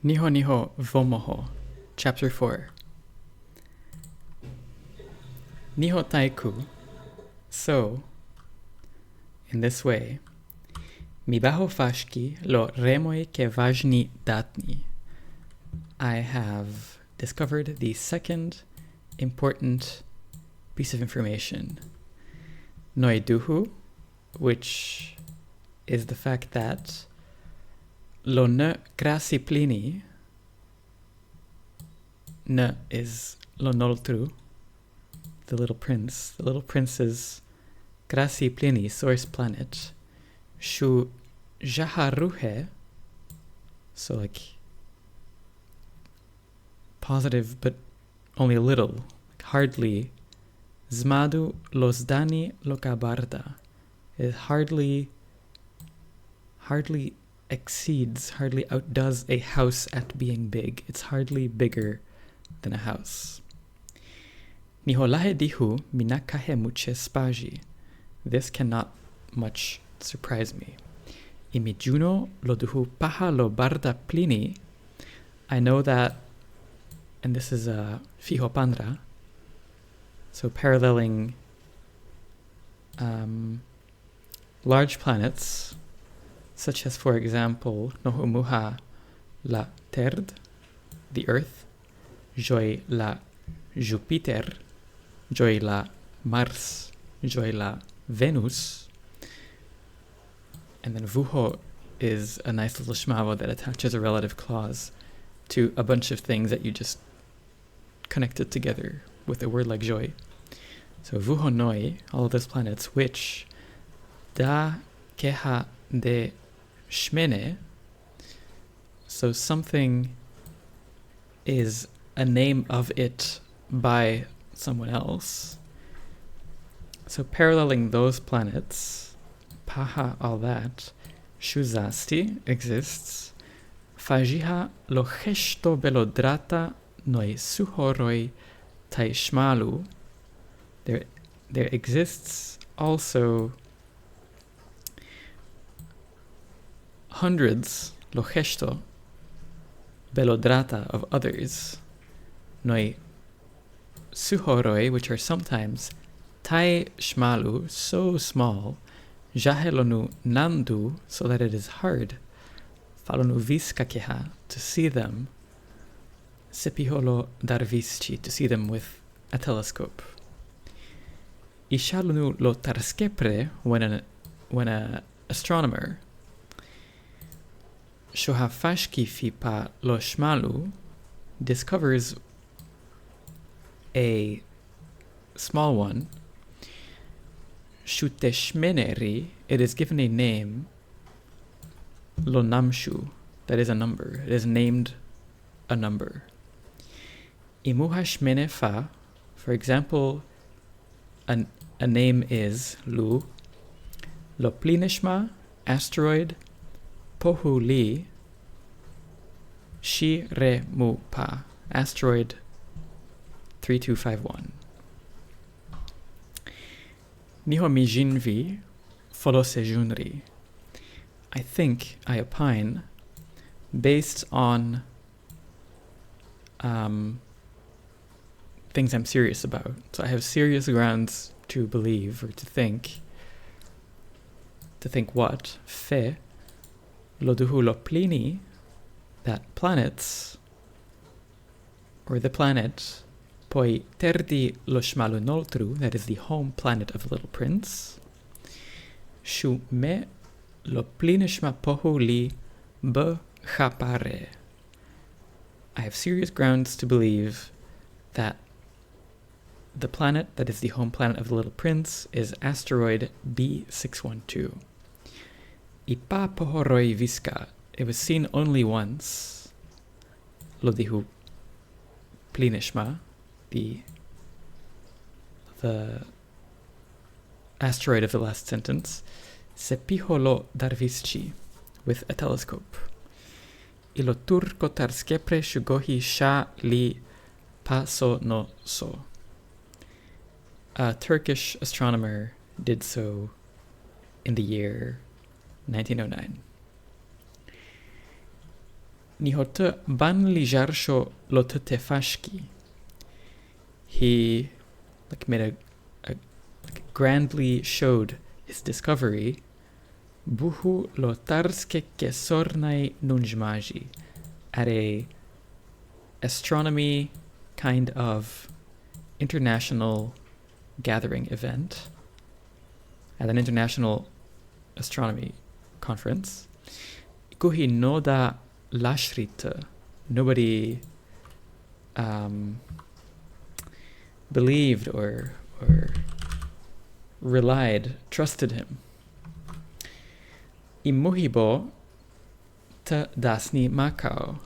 Niho Niho Vomoho, Chapter 4. Niho Taiku. So, in this way, Mibaho Fashki lo remoi ke vajni datni. I have discovered the second important piece of information. Noiduhu, which is the fact that lo ne krasi plini, ne is lo noltru, the little prince's krasi plini, source planet, shu jaharuhe, so like positive but only a little, like hardly, zmadu lozdani lokabarda, it hardly exceeds, hardly outdoes a house at being big. It's hardly bigger than a house. Niholahe dihu minakahe muche spaji. This cannot much surprise me. Imijuno loduhu paha lo barda plini. I know that, and this is a fiho pandra, so paralleling large planets, such as, for example, Nohumuha la Terd, the Earth, Joy la Jupiter, Joy la Mars, Joy la Venus, and then Vuho is a nice little shmavo that attaches a relative clause to a bunch of things that you just connected together with a word like joy. So Vuho noi, all of those planets, which da keha de Shmene, so something is a name of it by someone else. So paralleling those planets, Paha, all that, Shuzasti exists, Fajiha lo gesto belodrata noi suhoroi taishmalu. There exists also hundreds, lo gesto, belodrata, of others, noi suhoroi, which are sometimes tai shmalu, so small, jahelonu nandu, so that it is hard, falonu viskakeha, to see them, sepiholo darvisci, to see them with a telescope. Ishalunu lo tarskepre, when an astronomer Shohafashki fipa lo shmalu discovers a small one, shuteshmeneri, it is given a name, lo namshu, that is a number, it is named a number. Imuhashmenefa, for example, a name is lu, lo plinishma, asteroid, Pohu li shi re mu pa, asteroid 3251. Niho mijinvi folosejunri. I think, I opine, based on things I'm serious about. So I have serious grounds to believe or to think what? Fe Loduhu lo plini, that planets, or the planet, poi terdi lo shmalu noltru, that is the home planet of the little prince, shu me lo plinishma pohu li be chapare. I have serious grounds to believe that the planet that is the home planet of the little prince is asteroid B612. Ipa pohoroi viska, it was seen only once, lodihu plinishma, the asteroid of the last sentence, sepiholo darvisci, with a telescope. Ilo turko tarskepre shugohi sha li paso no so. A Turkish astronomer did so in the year 1909. Nihote ban lijarsho lo tefashki. He made a grandly showed his discovery. Buhu lo tarske kesornai nunjmaji, at a astronomy kind of international gathering event, at an international astronomy conference. Kuhi noda lashrita. Nobody believed or trusted him. Imuhibo ta dasni makao.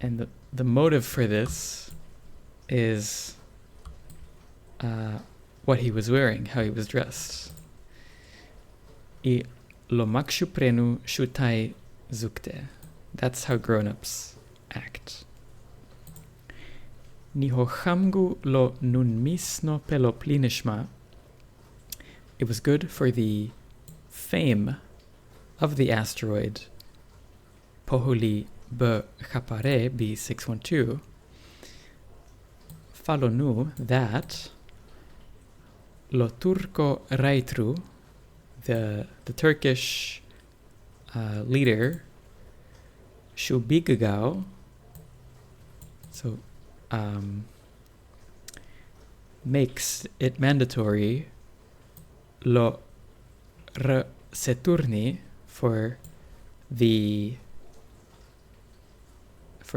And the motive for this is what he was wearing, how he was dressed. I lo makshu prenu shutai zukte. That's how grown-ups act. Nihochamgu lo nunmisno pelo plinishma. It was good for the fame of the asteroid Pohuli B Chapare B612. Falonu that lo turco raitru, the Turkish leader Shubigagao, so makes it mandatory lo seturni for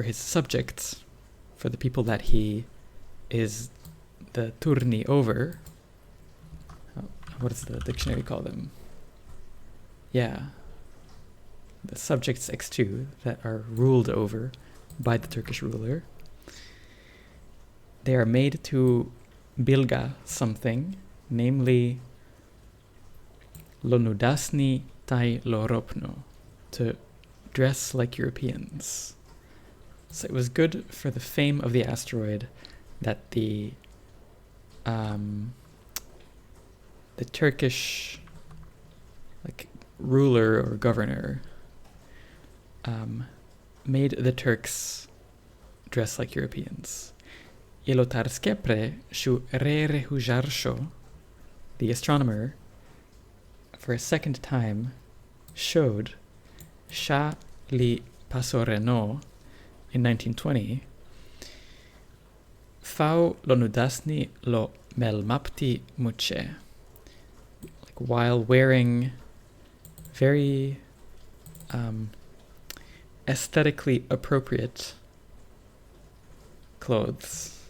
his subjects, for the people that he is the turni over. What does the dictionary call them? Yeah, the subjects X2 that are ruled over by the Turkish ruler. They are made to bilga something, namely lo nudasni tai lo ropno, to dress like Europeans. So it was good for the fame of the asteroid that the Turkish ruler or governor made the Turks dress like Europeans. Ilotarskepre shu rere hujarsho, the astronomer, for a second time showed Sha li Pasoreno in 1920 Fau lo nudasni lo melmapti muche, while wearing very aesthetically appropriate clothes.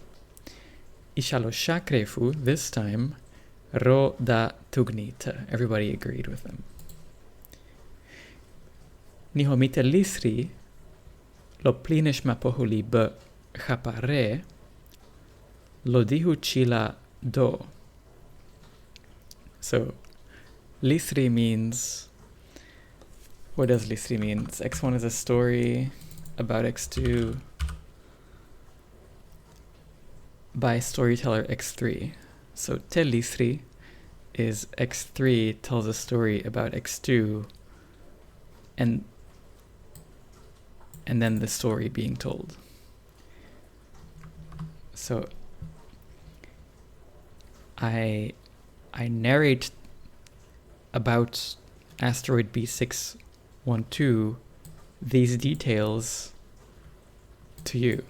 Ishalo shakrefu, this time, ro da tugnita. Everybody agreed with him. Nihomite lisri lo plinish mapohuli be chapare lo dihu chila do. So, lisri means, what does lisri mean? X1 is a story about X2 by storyteller X3. So te lisri is X3 tells a story about X2 and then the story being told. So I narrate about asteroid B612 these details to you.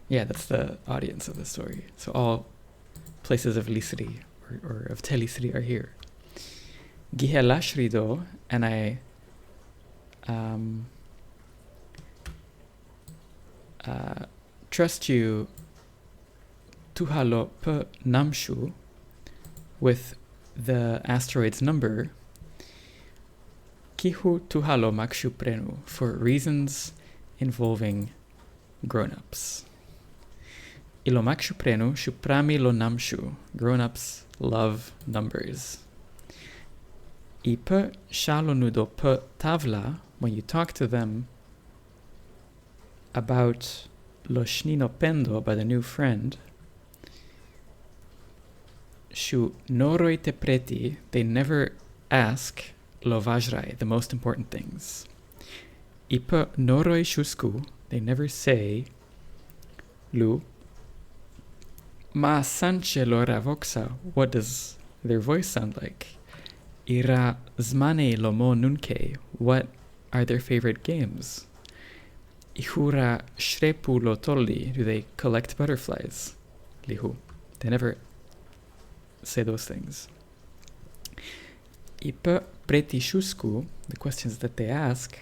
Yeah, that's the audience of the story. So all places of lisri or of telisri are here. Gihelashrido, and I trust you tuhalo pe namshu, with the asteroid's number, kihu tuhalo makshu prenu, for reasons involving grown-ups. Ilo makshu prenu shuprami lo namshu, grown-ups love numbers. I pe shalo nudo pe tavla, when you talk to them about lo shnino pendo, by the new friend, shu noroi te preti, they never ask lo vajrai, the most important things. Ipa noroi shusku, they never say, lu, ma sanche lora voxa, what does their voice sound like? Ira zmane lomo nunke, what are their favorite games? Ihura shrepu lotolli, do they collect butterflies? Lihu, they never say those things. Ipa preti shusku, the questions that they ask,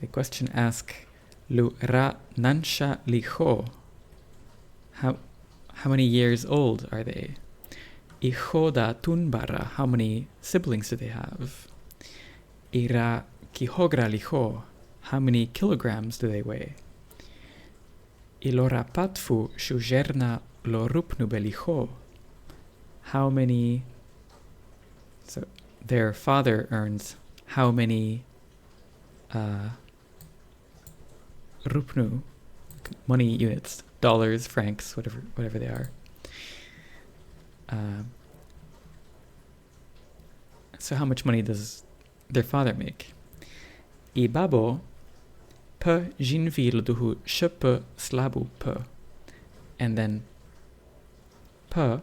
the question ask, lu ra nansha liho, how many years old are they? Ihoda tunbara, how many siblings do they have? Ira kihogra liho, how many kilograms do they weigh? Ilora patfu shujerna lo rupnu beliho, how many, so their father earns how many rupnu, money units, dollars, francs, whatever they are. So how much money does their father make? I babo pe jinvil duhu shepe slabu pe, and then pe,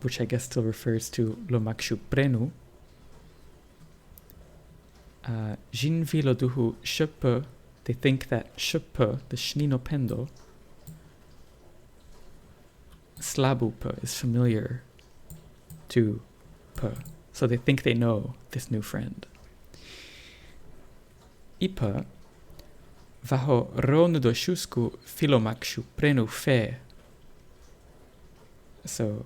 which I guess still refers to lo makshu prenu. Jinvilo duhu shepe, they think that shepe, the shnino pendo, slabu pe is familiar to pe, so they think they know this new friend. Ipa vaho ronu do shusku filomakshu prenu fe. So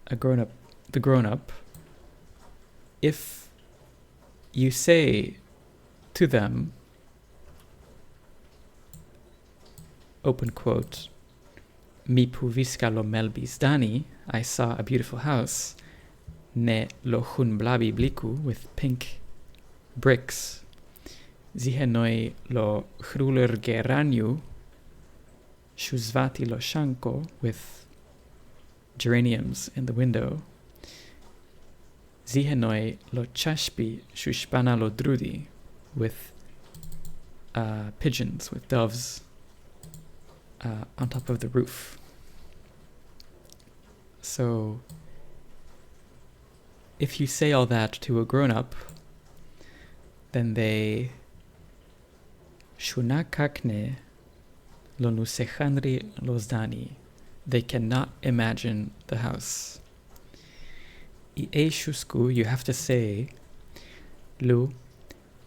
the grown-up, if you say to them, open quote, mi puvisca lo melbis dani, I saw a beautiful house, ne lo hun blabi bliku, with pink bricks, zihenoi lo hruler geraniu, shuzvati lo shanko, with geraniums in the window, zihenoi lo chashpi shushpana lo drudi, with pigeons, with doves on top of the roof. So if you say all that to a grown-up, then they shunakakne lo nusechanri lozdani, they cannot imagine the house. I shusku, you have to say, lu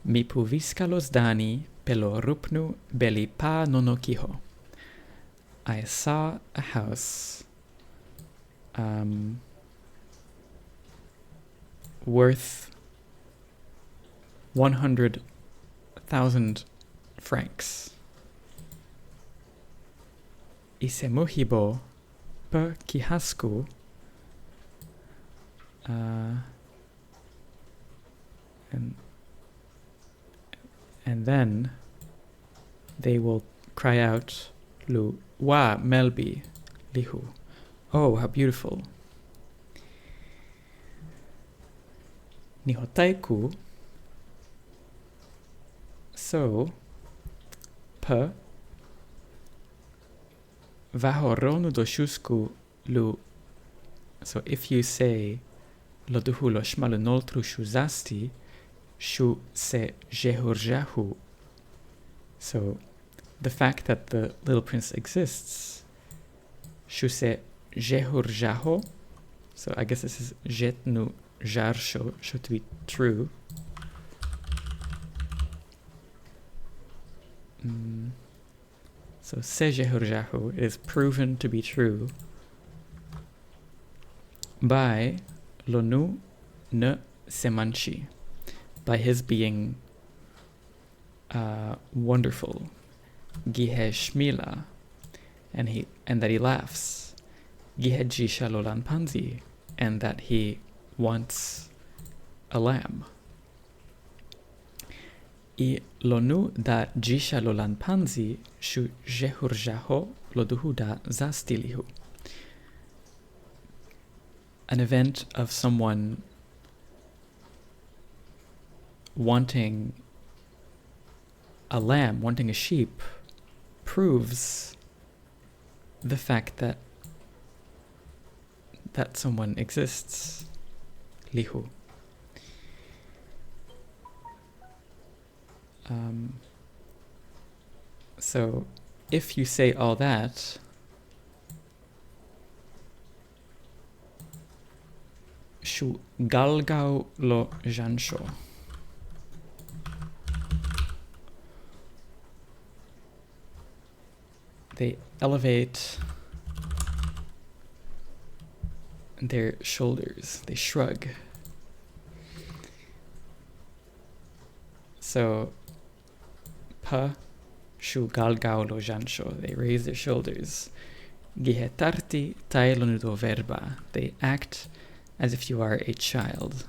mi puvisca lozdani pelo rupnu beli pa nonokiho. I saw a house worth 100,000 francs. Isemuhibo per kihasku, and then they will cry out, lu wa melbi lihu, oh, how beautiful. Nihotaiku, so pe vahoronu doshusku lu, so if you say lo duhu lo shmalu noltru shuzasti shu se jehurjahu, so the fact that the little prince exists, shu se jehurjaho, so I guess this is jetnu jarsho, should be true. So se jehurjahu is proven to be true by lonu ne semanchi, by his being wonderful, gihe shmila, and that he laughs, gihe jisha lolan panzi, and that he wants a lamb. I lonu da jisha lolan panzi shu jehurjaho loduhu da zastilihu. An event of someone wanting a lamb, wanting a sheep, proves the fact that someone exists. Lihu. So if you say all that, shu galgau lo jansho. They elevate their shoulders, they shrug. So, pa shu galgau lo jansho, they raise their shoulders. Gihetarti tailonudo verba, they act as if you are a child.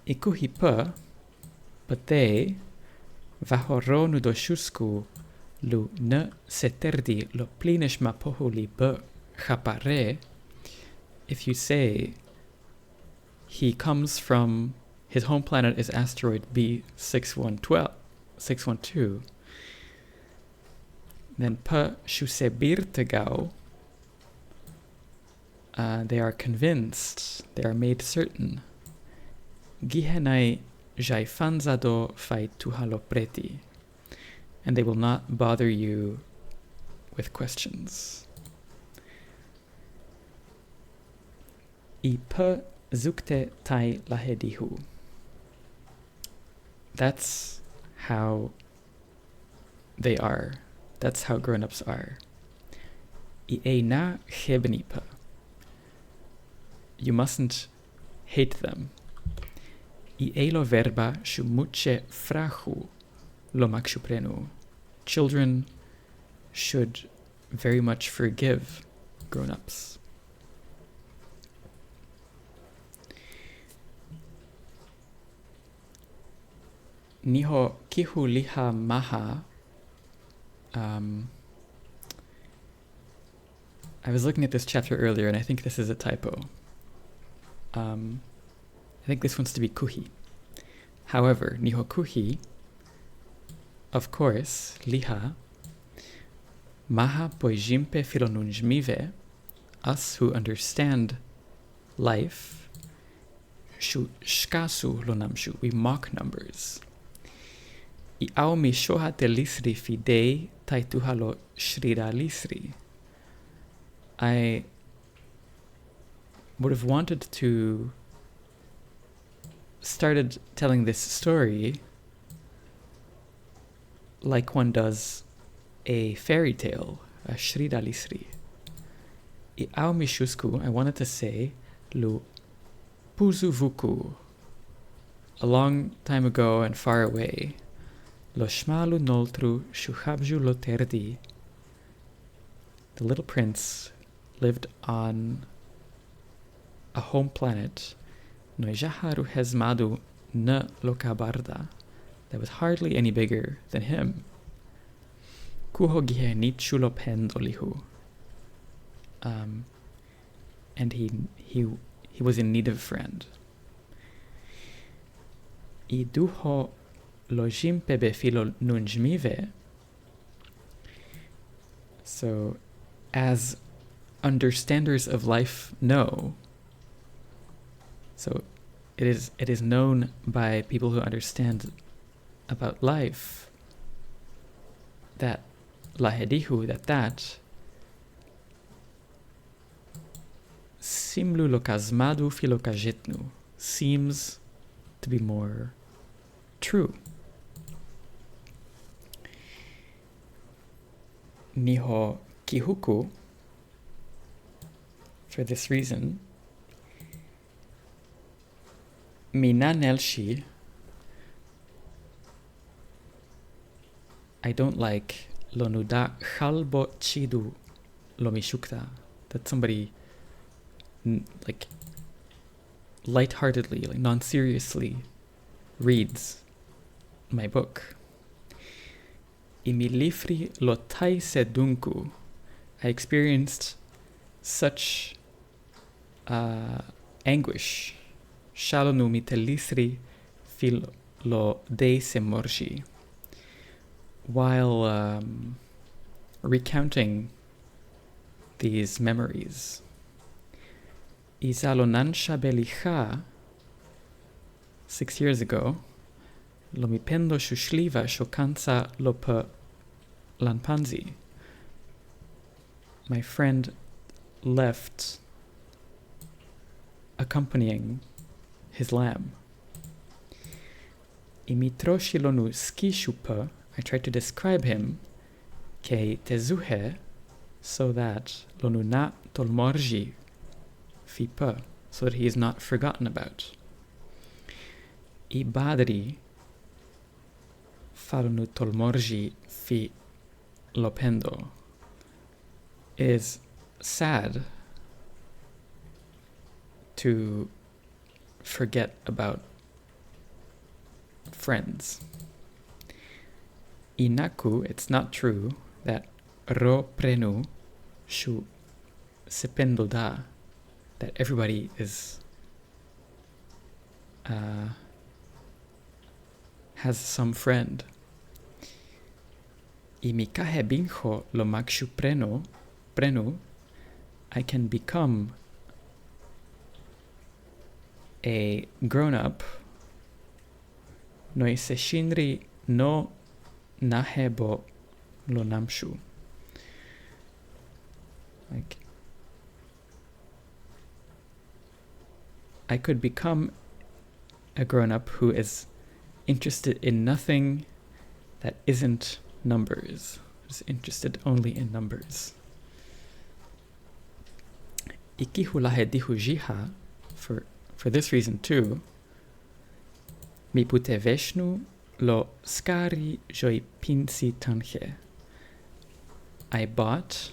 Ikuhi pa, but they, vahoronudo shusku, lu ne seterdi lo plineshma pohuli be chapare. If you say he comes from, his home planet is asteroid B6112, then pa shusebirtegau, they are convinced, they are made certain. Gihenai jaifanzado fai tuhalopreti, and they will not bother you with questions. Ipa zukte tai lahedihu. That's how they are. That's how grown-ups are. Iena hebnipa. You mustn't hate them. Ielo verba shumuche frahu lo makshuprenu. Children should very much forgive grown-ups. Niho kihu liha maha. I was looking at this chapter earlier, and I think this is a typo. I think this wants to be kuhi. However, niho kuhi, of course, liha, maha poijimpe filonunjmive, us who understand life, shu shkasu lonamshu, we mock numbers. I au mi shoha te lisri fidei taituhalo shrira lisri. I would have wanted to started telling this story like one does a fairy tale, a shrira lisri. I au mi shusku, I wanted to say, lu puzuvuku, a long time ago and far away. Lo shmalu noltru shuhabju lo terdi. The little prince lived on a home planet, noijaharu hezmadu ne lokabarda, that was hardly any bigger than him. Kuho gihenitshulo pendolihu. And he was in need of a friend. Iduho lojim pebe filo nunjmive. So, as understanders of life know, so it is known by people who understand about life that lahedihu, that simlu lokazmadu filokajetnu, seems to be more true. Niho kihuku, for this reason, minanelshi, I don't like lonuda chalbo chidu lomishukta, that somebody like lightheartedly, like non-seriously reads my book. Imilifri lotai sedunku, I experienced such anguish. Shalonu mitelisri fil lo de semorgi. While recounting these memories, Izalonansha belicha, 6 years ago, lo mipendo shushliva shokansa lopa lanpanzi. My friend left accompanying his lamb. Imitroshi lonu skishupa, I tried to describe him, ke tezuhe, so that lonu na tolmorji fipa, so that he is not forgotten about. Ibadri falonu tolmorji fi lopendo. It is sad to forget about friends. Inaku, it's not true that ro prenu shu sependo da, that everybody is has some friend. Imikahe binho lo makshu prenu, I can become a grown-up noi seshinri no nahebo lo namshu. Like, I could become a grown-up who is interested in nothing that isn't numbers, is interested only in numbers. Ikihulahe dihu jiha, for this reason too, mi pute veshnu lo skari joi pinsi tanche. I bought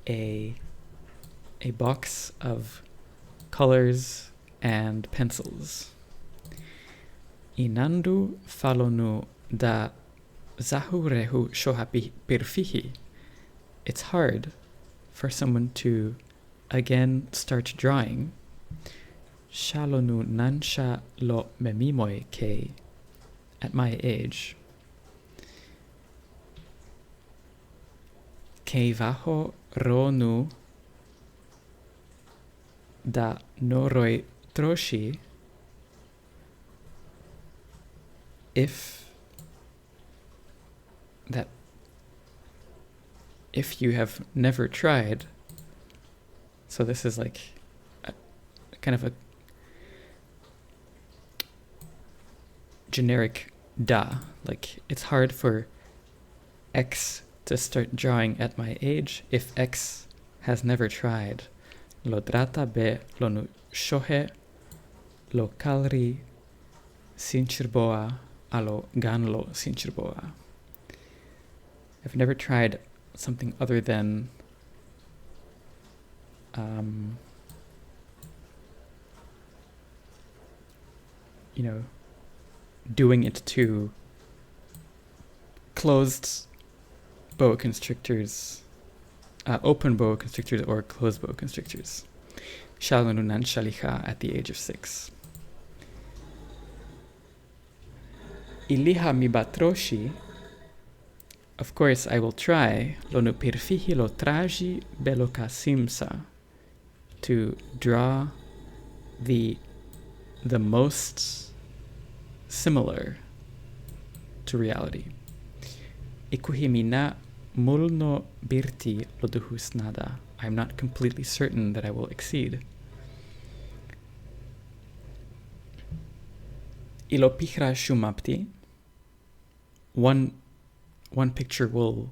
a box of colors and pencils. Inandu falonu da zahurehu shohapi pirfihi. It's hard for someone to again start drawing. Shalonu nansha lo memimoy ke, at my age. Ke vaho ronu da noroi troshi, if you have never tried, so this is like kind of a generic da, like it's hard for X to start drawing at my age if X has never tried. Lo drata be lo nu shohe lo kalri sinchirboa alo ganlo sinchirboa. I've never tried something other than doing it to closed boa constrictors, open boa constrictors or closed boa constrictors. Shalanunan shalicha at the age of 6. Iliha mibatroshi, of course I will try, lonu pirfihi lo traji beloka simsa, to draw the most similar to reality. Ikuhimina mulno birti loduhus nada. I'm not completely certain that I will exceed. Ilopihra shumapti. One picture will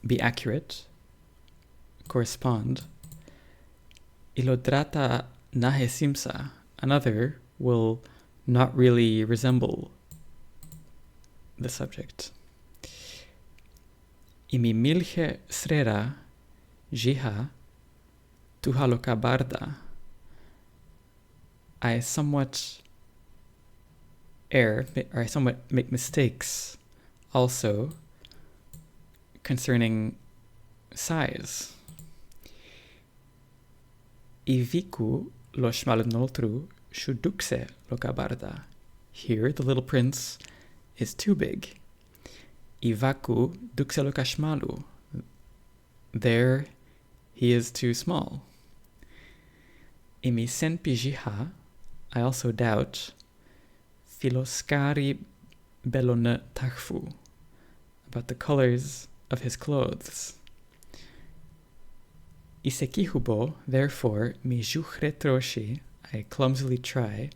be accurate, correspond. Ilodrata nahe simsa. Another will not really resemble the subject. Imi milche srera jiha tuhaloka barda. I somewhat make mistakes also concerning size. Iviku lo shmalnoltru shudukse lo kabarda. Here, the little prince is too big. Ivaku dukse lo kashmalu. There, he is too small. Imi sen pijiha, I also doubt, filoskari belone tachfu, about the colors of his clothes. Isekihubo, therefore, mi juchre troshi, I clumsily try,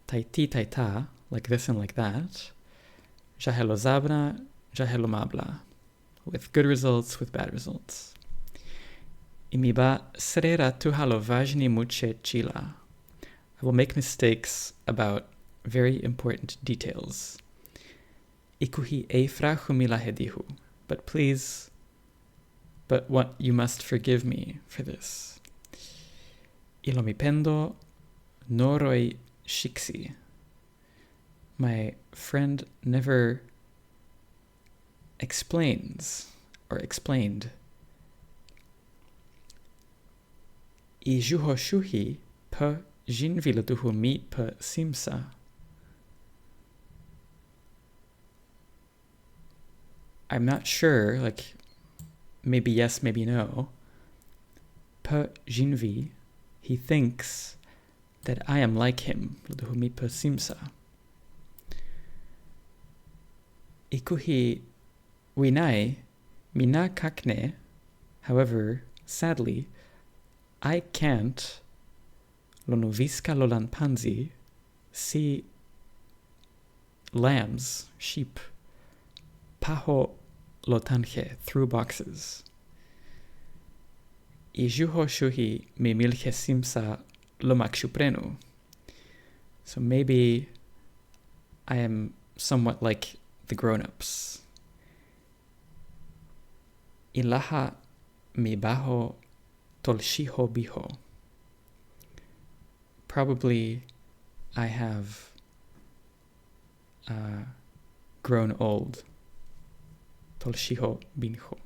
taiti taita, like this and like that, jahelozabna, jahelomabla, with good results, with bad results. Imiba srera tuhalo vajni muche chila. I will make mistakes about very important details. Ikuhi eifra humila hedihu. But what you must forgive me for this. Ilomipendo noroi shiksi. My friend never explains or explained. Ijuho shuhi pe jinviladuhu mi pe simsa. I'm not sure, like, maybe yes, maybe no. Per jinvi, he thinks that I am like him. Laduhu mi per simsa. Ikuhi winai mina kakne. However, sadly, I can't lonuviska lolan panzi see lambs, sheep, paho lotanche, through boxes. Ijuho shuhi mi milche simsa lomakshuprenu. So maybe I am somewhat like the grown-ups. Ilaha mi baho tolshiho biho. Probably I have grown old. Tolshiho binho.